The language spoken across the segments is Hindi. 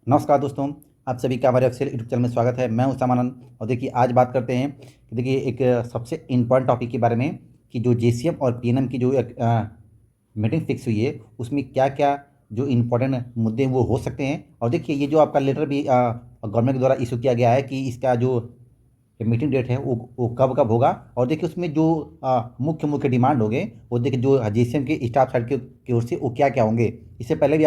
नमस्कार दोस्तों, आप सभी का हमारे ऑफिशियल यूट्यूब चैनल में स्वागत है। मैं हूं सामानंद और देखिए आज बात करते हैं कि देखिए एक सबसे इम्पोर्टेंट टॉपिक के बारे में कि जो जेसीएम और पीएनएम की जो एक मीटिंग फिक्स हुई है उसमें क्या क्या जो इम्पोर्टेंट मुद्दे हैं वो हो सकते हैं। और देखिए ये जो आपका लेटर भी गवर्नमेंट के द्वारा इशू किया गया है कि इसका जो मीटिंग डेट है वो कब कब होगा। और देखिए उसमें जो मुख्य मुख्य डिमांड होंगे वो देखिए जो जेसीएम के स्टाफ साइड की ओर से वो क्या क्या होंगे। इससे पहले भी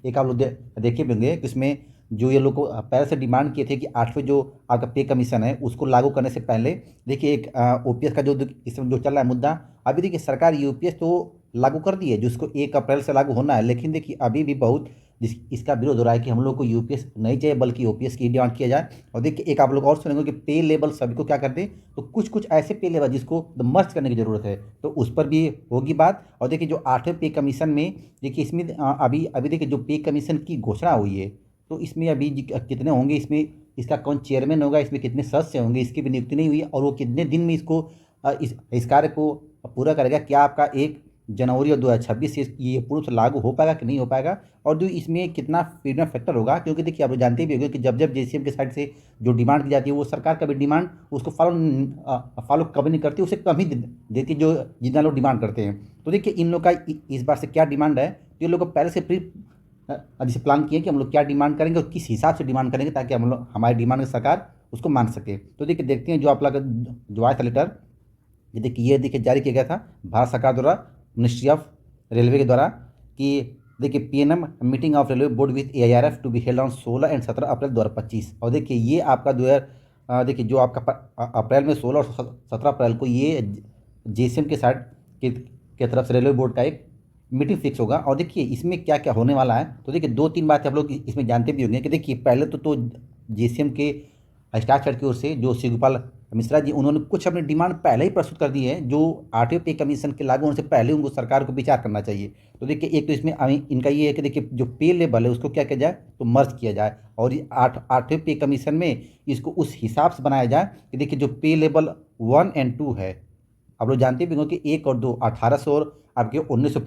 एक आप लोग देखे भी होंगे कि इसमें जो ये लोग को पहले से डिमांड किए थे कि 8वें जो आपका पे कमीशन है उसको लागू करने से पहले देखिए एक ओपीएस का जो इसमें जो चल रहा है मुद्दा। अभी देखिए सरकार यूपीएस तो लागू कर दी है जिसको 1 अप्रैल से लागू होना है, लेकिन देखिए अभी भी बहुत इसका विरोध हो रहा है कि हम लोग को यूपीएस नहीं चाहिए बल्कि ओपीएस की डिमांड किया जाए। और देखिए एक आप लोग और सुनेंगे कि पे लेवल सभी को क्या कर दें, तो कुछ कुछ ऐसे पे लेवल जिसको मर्ज करने की ज़रूरत है तो उस पर भी होगी बात। और देखिए जो 8वें पे कमीशन में देखिए इसमें अभी अभी देखिए जो पे कमीशन की घोषणा हुई है तो इसमें अभी कितने होंगे, इसमें इसका कौन चेयरमैन होगा, इसमें कितने सदस्य होंगे, इसकी भी नियुक्ति नहीं हुई है और वो कितने दिन में इसको इस कार्य को पूरा करेगा। क्या आपका 1 जनवरी और 2026 से ये पूर्ण रूप से लागू हो पाएगा कि नहीं हो पाएगा, और जो इसमें कितना फ्रीडम फैक्टर होगा। क्योंकि देखिए आप लोग जानते भी होंगे कि जब जब जेसीएम के साइड से जो डिमांड की जाती है वो सरकार कभी डिमांड उसको फॉलो कभी नहीं करती, उसे कम ही देती है जो जितना लोग डिमांड करते हैं। तो देखिए इन लोग का इस बार से क्या डिमांड है, तो ये लोग को पहले से प्री जैसे प्लान किए कि हम लोग क्या डिमांड करेंगे और किस हिसाब से डिमांड करेंगे ताकि हम लोग हमारी डिमांड सरकार उसको मान सके। तो देखिए देखते हैं जो आप लोग जो आया था लेटर, ये देखिए जारी किया गया था भारत सरकार द्वारा मिनिस्ट्री ऑफ रेलवे के द्वारा कि देखिए PNM meeting of railway board with AIRF to be held on 16 and 17 April 2025। और देखिए ये आपका 2000 देखिए जो आपका अप्रैल में 16 और 17 अप्रैल को ये जेसीएम के साइड के तरफ से रेलवे बोर्ड का एक मीटिंग फिक्स होगा। और देखिए इसमें क्या क्या होने वाला है, तो देखिए 2-3 बातें आप लोग इसमें जानते भी होंगे कि देखिए पहले तो जेसीएम के स्टाफ साइड की ओर से जो शिवपाल मिश्रा जी उन्होंने कुछ अपनी डिमांड पहले ही प्रस्तुत कर दी है जो 8वें पे कमीशन के लागू होने से पहले उनको सरकार को विचार करना चाहिए। तो देखिए एक तो इसमें इनका ये है कि देखिए जो पे लेवल है उसको क्या किया जाए तो मर्ज किया जाए और ये 8वें पे कमीशन में इसको उस हिसाब से बनाया जाए कि देखिए जो पे लेवल 1 और 2 है, आप लोग जानते भी होंगे कि 1 और 2 1800 और आपके 1900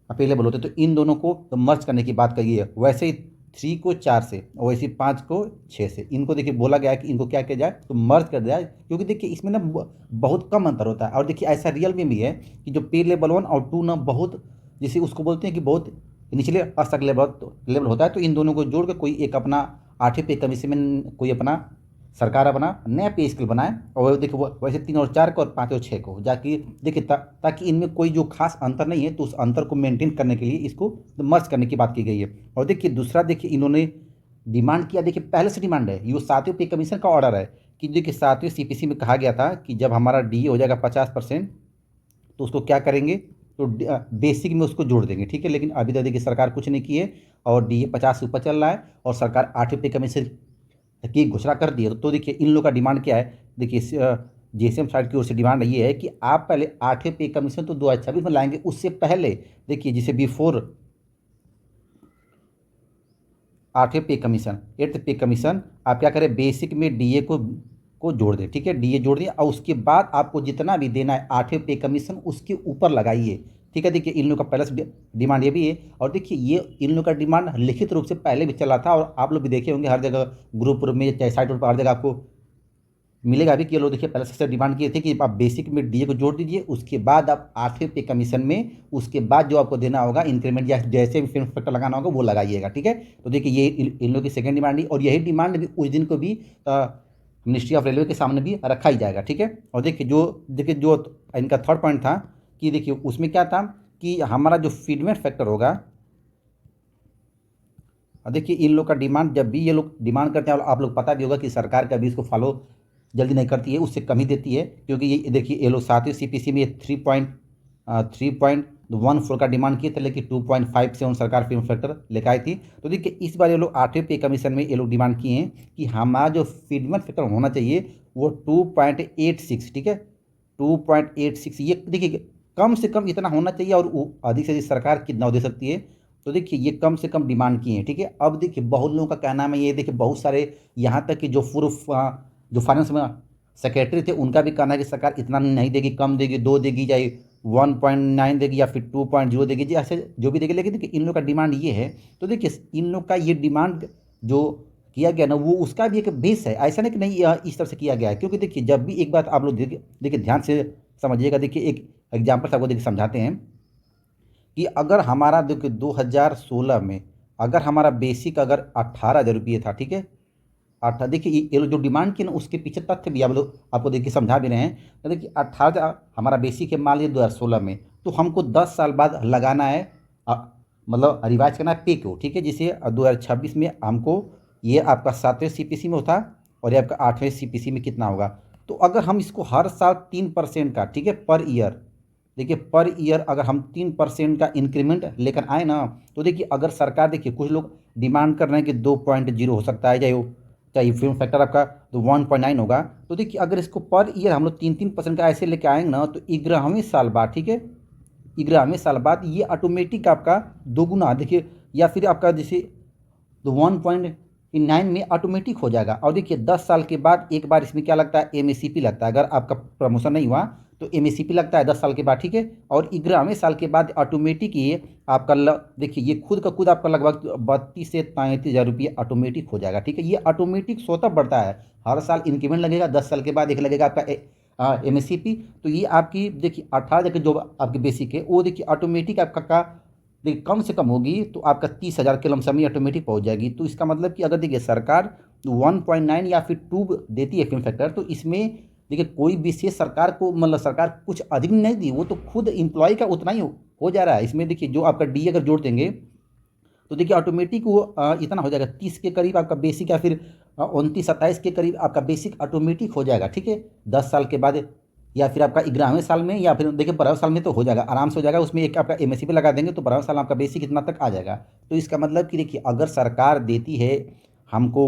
पे लेवल होते, तो इन दोनों को तो मर्ज करने की बात कही है। वैसे ही 3 को 4 से और वैसे ही 5 को 6 से इनको देखिए बोला गया है कि इनको क्या किया जाए तो मर्ज कर दिया जाए, क्योंकि देखिए इसमें ना बहुत कम अंतर होता है। और देखिए ऐसा रियल में भी है कि जो पे लेवल 1 और 2 ना बहुत जैसे उसको बोलते हैं कि बहुत निचले स्तर लेवल लेवल होता है, तो इन दोनों को जोड़ के कोई एक अपना 8वें पे कमीशन में कोई अपना सरकार अपना नया पे स्केल बनाए और देखिए वो वैसे 3 और 4 को और 5 और 6 को जाके देखिए ताकि इनमें कोई जो खास अंतर नहीं है तो उस अंतर को मेंटेन करने के लिए इसको मर्ज करने की बात की गई है। और देखिए दूसरा देखिए इन्होंने डिमांड किया, देखिए पहले से डिमांड है, ये 7वें पे कमीशन का ऑर्डर है कि देखिए 7वें सीपीसी में कहा गया था कि जब हमारा डी हो जाएगा 50% तो उसको क्या करेंगे तो बेसिक में उसको जोड़ देंगे, ठीक है। लेकिन अभी तक देखिए सरकार कुछ नहीं की है और डी 50 से ऊपर चल रहा है और सरकार 8वें पे कमीशन की घोषणा कर दी है। तो देखिए इन लोगों का डिमांड क्या है, देखिए जेसीएम साइड की ओर से डिमांड ये है कि आप पहले 8वें पे कमीशन तो 2026 में लाएंगे, उससे पहले देखिए जिसे बिफोर 8वें पे कमीशन 8th पे कमीशन आप क्या करें बेसिक में डीए को जोड़ दें, ठीक है। डीए जोड़ दिए और उसके बाद आपको जितना भी देना है 8वें पे कमीशन उसके ऊपर लगाइए, ठीक है। देखिए इन लोगों का पहले से डिमांड ये भी है और देखिए ये इन लोगों का डिमांड लिखित रूप से पहले भी चला था और आप लोग भी देखे होंगे हर जगह ग्रुप में चाहे साइट पर हर जगह आपको मिलेगा भी कि ये लोग देखिए पहले से डिमांड किए थे कि आप बेसिक में डीए को जोड़ दीजिए, उसके बाद आप 8वें पे कमीशन में उसके बाद जो आपको देना होगा इंक्रीमेंट या जैसे भी फिल्म फैक्टर लगाना होगा वो लगाइएगा, ठीक है। तो देखिए ये इन लोगों की सेकंड डिमांड है और यही डिमांड भी उस दिन को भी मिनिस्ट्री ऑफ रेलवे के सामने भी रखा ही जाएगा, ठीक है। और देखिए जो इनका थर्ड पॉइंट था कि देखिए उसमें क्या था कि हमारा जो फीडबैक फैक्टर होगा, और देखिए इन लोग का डिमांड जब भी ये लोग डिमांड करते हैं और आप लोग पता भी होगा कि सरकार कभी इसको फॉलो जल्दी नहीं करती है, उससे कम ही देती है। क्योंकि ये देखिए ये लोग 7वें सीपीसी में 3.14 का डिमांड किए थे लेकिन 2.5 से उन सरकार फिल्म फैक्टर लेकर आई थी। तो देखिए इस बार ये लोग 8वें पे कमीशन में ये लोग डिमांड किए हैं कि हमारा जो फीडबैक फैक्टर होना चाहिए वो 2.86, ठीक है। 2.86 ये देखिए कम से कम इतना होना चाहिए और अधिक से अधिक सरकार कितना दे सकती है। तो देखिए ये कम से कम डिमांड किए हैं, ठीक है। अब देखिए बहुत लोगों का कहना है ये देखिए बहुत सारे यहाँ तक कि जो पूर्व जो फाइनेंस में सेक्रेटरी थे उनका भी कहना है कि सरकार इतना नहीं देगी, कम देगी, 2 देगी, चाहे 1.9 देगी या फिर 2.0 देगी जी, ऐसे जो भी देगी। लेकिन देखिए इन लोग का डिमांड ये है, तो देखिए इन लोग का ये डिमांड जो किया गया ना, वो उसका भी एक बेस है। ऐसा नहीं कि नहीं इस तरह से किया गया है, क्योंकि देखिए जब भी एक बात आप लोग देखिए ध्यान से समझिएगा। देखिए एक एग्जाम्पल से आपको देखिए समझाते हैं कि अगर हमारा देखिए 2016 में अगर हमारा बेसिक अगर 18,000 रुपये था, ठीक है। देखिए ये लोग जो डिमांड की ना, उसके पीछे तथ्य भी आप लोग आपको देखिए समझा भी रहे हैं। तो देखिए 18,000 हमारा बेसिक है, मान लीजिए 2016 में, तो हमको 10 साल बाद लगाना है, मतलब रिवाइज करना है पे को, ठीक है। जिसे 2026 में हमको ये आपका 7वें सीपीसी में होता, और ये आपका 8वें सीपीसी में कितना होगा। तो अगर हम इसको हर साल 3% का, ठीक है, पर ईयर, देखिए पर ईयर अगर हम 3% का इंक्रीमेंट लेकर आए ना, तो देखिए अगर सरकार, देखिए कुछ लोग डिमांड कर रहे हैं कि 2.0 हो सकता है, चाहे फिल्म फैक्टर आपका तो 1.9 होगा। तो देखिए अगर इसको पर ईयर हम लोग 3-3% का ऐसे लेके आएंगे ना, तो 11वें साल बाद, ठीक है, 11वें साल बाद ये ऑटोमेटिक आपका दोगुना, देखिए, या फिर आपका जैसे तो 1.9 में ऑटोमेटिक हो जाएगा। और देखिए 10 साल के बाद एक बार इसमें क्या लगता है, एमएससीपी लगता है। अगर आपका प्रमोशन नहीं हुआ तो एमएससीपी लगता है 10 साल के बाद, ठीक है। और 11वें साल के बाद ऑटोमेटिक ये आपका देखिए ये खुद का खुद आपका लगभग 32 से 33 हज़ार रुपये ऑटोमेटिक हो जाएगा, ठीक है। ये ऑटोमेटिक स्वतः बढ़ता है, हर साल इंक्रीमेंट लगेगा, 10 साल के बाद एक लगेगा आपका एमएससीपी। तो ये आपकी देखिए 18 के जो आपकी बेसिक है, वो देखिए ऑटोमेटिक आपका का देखिए कम से कम होगी, तो आपका 30,000 के लमसम में ऑटोमेटिक पहुंच जाएगी। तो इसका मतलब कि अगर देखिए सरकार 1.9 या फिर 2 देती है फिल्म फैक्टर, तो इसमें देखिए कोई विशेष सरकार को, मतलब सरकार कुछ अधिक नहीं दी, वो तो खुद एम्प्लॉय का उतना ही हो जा रहा है। इसमें देखिए जो आपका डी अगर जोड़ देंगे, तो देखिए ऑटोमेटिक वो इतना हो जाएगा, 30 के करीब आपका बेसिक, या फिर 29-27 के करीब आपका बेसिक ऑटोमेटिक हो जाएगा, ठीक है। 10 साल के बाद, या फिर आपका 11वें साल में, या फिर देखिए 12वें साल में तो हो जाएगा, आराम से हो जाएगा। उसमें एक आपका एमएससी लगा देंगे तो 12वें साल आपका बेसिक इतना तक आ जाएगा। तो इसका मतलब कि देखिए अगर सरकार देती है हमको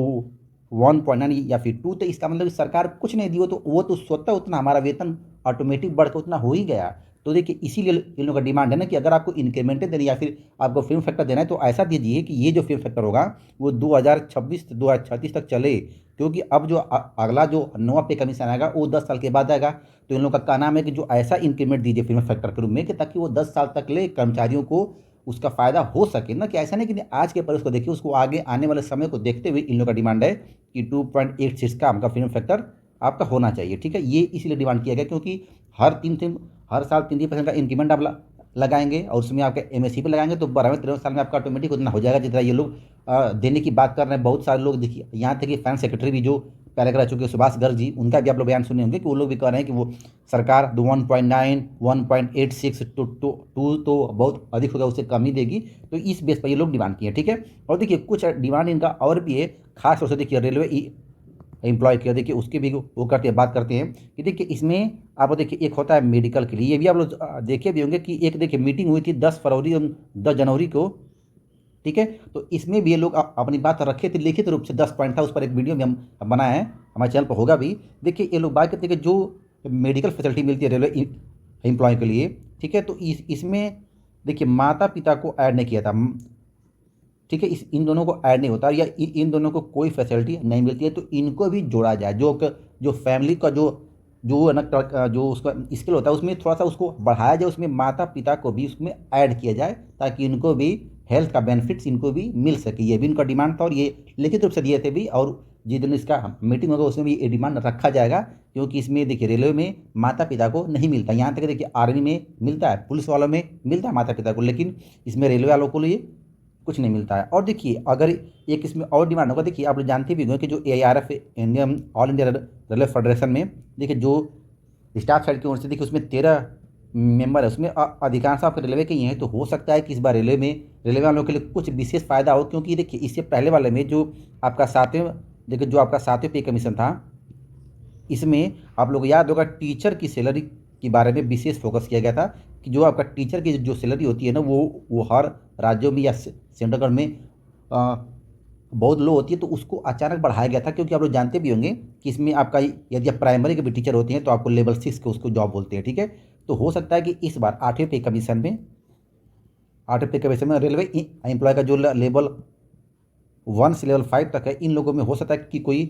1.9 या फिर 2, तो इसका मतलब सरकार कुछ नहीं दी, वो तो स्वतः उतना हमारा वेतन ऑटोमेटिक बढ़ के उतना हो ही गया। तो देखिए इसीलिए इन लोगों का डिमांड है ना कि अगर आपको इंक्रीमेंटेड देना या फिर आपको फिल्म फैक्टर देना है, तो ऐसा दीजिए कि ये जो फिल्म फैक्टर होगा वो 2026 से 2036 तक चले। क्योंकि अब जो अगला जो नवा पे कमीशन आएगा वो 10 साल के बाद आएगा। तो इन लोगों का कहना है कि जो ऐसा इंक्रीमेंट दीजिए फिल्म फैक्टर के रूप में, कि ताकि वो 10 साल तक ले कर्मचारियों को उसका फ़ायदा हो सके ना, कि ऐसा नहीं कि आज के पर उसको देखिए, उसको आगे आने वाले समय को देखते हुए इन लोगों का डिमांड है कि 2.86 का आपका फिल्म फैक्टर आपका होना चाहिए, ठीक है। ये इसीलिए डिमांड किया गया क्योंकि हर साल 3-3% का इंक्रीमेंट आप लगाएंगे, और उसमें आपका एमएससी पे लगाएंगे, तो 12वें-13वें साल में आपका ऑटोमेटिक उतना हो जाएगा जितना ये लोग देने की बात कर रहे हैं। बहुत सारे लोग देखिए, यहाँ तक कि फाइनेंस सेक्रेटरी भी जो पहले रह चुके हैं, सुभाष गर्ग जी, उनका भी आप लोग बयान सुने होंगे कि वो लोग भी कह रहे हैं कि वो सरकार 1.9 1.86 टू तो बहुत अधिक होगा, उससे कम ही देगी। तो इस बेस पर ये लोग डिमांड किए, ठीक है। और देखिए कुछ डिमांड इनका और भी है, खास तौर से देखिए रेलवे एम्प्लॉय किया, देखिए उसकी भी वो करते हैं, बात करते हैं कि देखिए इसमें आप देखिए एक होता है मेडिकल के लिए, ये भी आप लोग देखे भी होंगे कि एक देखिए मीटिंग हुई थी 10 फरवरी और 10 जनवरी को, ठीक है। तो इसमें भी ये लोग अपनी बात रखे थे, लिखित रूप से 10 पॉइंट था, उस पर एक वीडियो भी हम बनाए हैं, हमारे चैनल पर होगा भी। देखिए ये लोग बात करते हैं कि जो मेडिकल फैसिलिटी मिलती है रेलवे एम्प्लॉय के लिए, ठीक है, तो इसमें देखिए माता पिता को ऐड नहीं किया था, ठीक है। इन दोनों को ऐड नहीं होता, या इन दोनों को कोई फैसिलिटी नहीं मिलती है, तो इनको भी जोड़ा जाए। जो फैमिली का जो है ना, जो उसका स्किल होता है उसमें थोड़ा सा उसको बढ़ाया जाए, उसमें माता पिता को भी उसमें ऐड किया जाए, ताकि इनको भी हेल्थ का बेनिफिट्स इनको भी मिल सके। ये भी इनका डिमांड था, और ये लिखित रूप से दिए थे भी, और जिस दिन इसका मीटिंग होगा उसमें भी ये डिमांड रखा जाएगा। क्योंकि इसमें देखिए रेलवे में माता पिता को नहीं मिलता, यहाँ तक देखिए आर्मी में मिलता है, पुलिस वालों में मिलता है माता पिता को, लेकिन इसमें रेलवे वालों को लिए कुछ नहीं मिलता है। और देखिए अगर एक इसमें और डिमांड होगा, देखिए आप लोग जानते भी होंगे कि जो AIRF Indian all India railway federation में देखिए जो स्टाफ साइड की ओर से देखिए उसमें 13 मेंबर है, उसमें अधिकांश आपके रेलवे के ही हैं। तो हो सकता है कि इस बार रेलवे वालों के लिए कुछ विशेष फ़ायदा हो, क्योंकि देखिए इससे पहले वाले में जो आपका सातवें पे कमीशन था, इसमें आप लोग याद होगा टीचर की सैलरी के बारे में विशेष फोकस किया गया था, कि जो आपका टीचर की जो सैलरी होती है ना, वो हर राज्यों में या सेंट्रल गवर्नमेंट में बहुत लो होती है, तो उसको अचानक बढ़ाया गया था। क्योंकि आप लोग जानते भी होंगे कि इसमें आपका यदि आप प्राइमरी के भी टीचर होते हैं तो आपको लेवल 6 के उसको जॉब बोलते हैं, ठीक है। तो हो सकता है कि इस बार 8वें पे कमीशन में रेलवे एम्प्लॉय का जो लेवल 1 से लेवल 5 तक है, इन लोगों में हो सकता है कि कोई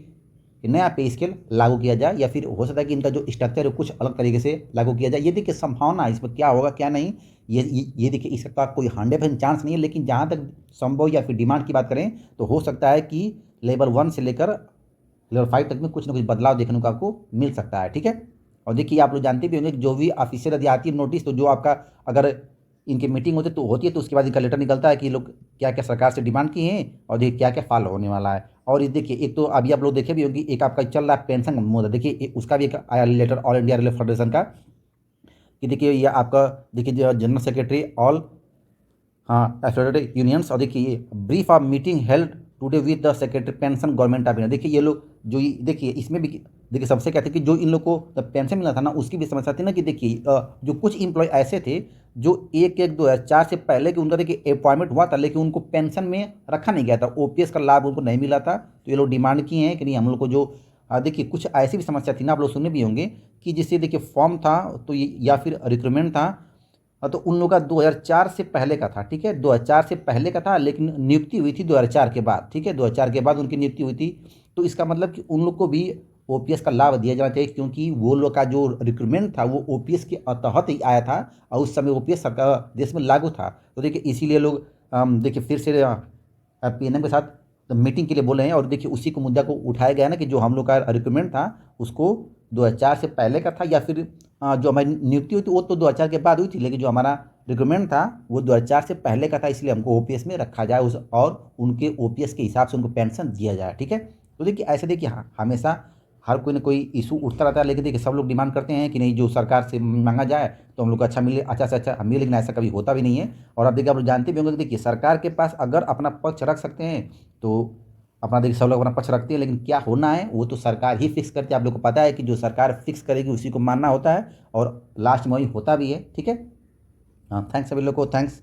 कि नया पे स्केल लागू किया जाए, या फिर हो सकता है कि इनका जो स्ट्रक्चर है कुछ अलग तरीके से लागू किया जाए। ये देखिए संभावना, इसमें क्या होगा क्या नहीं, ये देखिए इसका कोई 100% चांस नहीं है, लेकिन जहाँ तक संभव या फिर डिमांड की बात करें तो हो सकता है कि लेवल 1 से लेकर लेवल 5 तक में कुछ ना कुछ बदलाव देखने को आपको मिल सकता है। ठीक है, और देखिए आप लोग जानते भी होंगे कि जो भी ऑफिशियल यदि आती है नोटिस, तो जो आपका अगर इनकी मीटिंग होती है तो उसके बाद इनका लेटर निकलता है कि लोग क्या क्या सरकार से डिमांड किए हैं और देखिए क्या क्या फॉलो होने वाला है। और ये देखिए एक तो अभी आप लोग देखे भी होंगे, एक आपका चल रहा है पेंशन मुद्दा, देखिए उसका भी एक आया letter all India railway federation का, कि देखिए ये आपका देखिए general secretary all affiliated unions, और देखिए brief of meeting held today with the secretary pension government of India. देखिए ये लोग जो ये देखिए इसमें भी देखिए सबसे कहते हैं कि जो इन लोग को जब पेंशन मिला था ना उसकी भी समस्या थी ना, कि देखिए जो कुछ इम्प्लॉय ऐसे थे जो 1/1/2004 से पहले कि उनका देखिए अपॉइंटमेंट हुआ था लेकिन उनको पेंशन में रखा नहीं गया था, ओपीएस का लाभ उनको नहीं मिला था, तो ये लोग डिमांड किए हैं कि नहीं हम लोग को जो देखिए कुछ ऐसी भी समस्या थी ना, आप लोग सुने भी होंगे कि जिससे देखिए फॉर्म था तो ये या फिर रिक्रूटमेंट था, तो उन लोगों का 2004 से पहले का था। ठीक है, 2004 से पहले का था लेकिन नियुक्ति हुई थी 2004 के बाद। ठीक है, 2004 के बाद उनकी नियुक्ति हुई थी, तो इसका मतलब कि उन लोग को भी ओपीएस का लाभ दिया जाना चाहिए, क्योंकि वो लोग का जो रिक्रूटमेंट था वो ओपीएस के तहत ही आया था और उस समय ओपीएस सरकार देश में लागू था। तो देखिए इसीलिए लोग देखिए फिर से पीएनएम के साथ मीटिंग के लिए बोले हैं, और देखिए उसी को मुद्दा को उठाया गया ना कि जो हम लोग का रिक्रूटमेंट था उसको 2004 से पहले का था, या फिर जो हमारी नियुक्ति हुई थी वो तो 2004 के बाद हुई थी, लेकिन जो हमारा रिक्रूटमेंट था वो 2004 से पहले का था, इसलिए हमको ओपीएस में रखा जाए उस और उनके ओपीएस के हिसाब से उनको पेंशन दिया जाए। ठीक है, तो देखिए ऐसे देखिए हमेशा हर कोई ना कोई इशू उठता रहता है, लेकिन देखिए सब लोग डिमांड करते हैं कि नहीं जो सरकार से मांगा जाए तो हम लोग को अच्छा मिले, अच्छा से अच्छा मिले, लेकिन ऐसा कभी होता भी नहीं है। और अब देखिए आप लोग जानते भी होंगे कि देखिए सरकार के पास अगर अपना पक्ष रख सकते हैं तो अपना देखिए सब लोग अपना पक्ष रखते हैं, लेकिन क्या होना है वो तो सरकार ही फिक्स करती है। आप लोग को पता है कि जो सरकार फिक्स करेगी उसी को मानना होता है, और लास्ट में वही होता भी है। ठीक है, हाँ थैंक्स सभी लोग को, थैंक्स।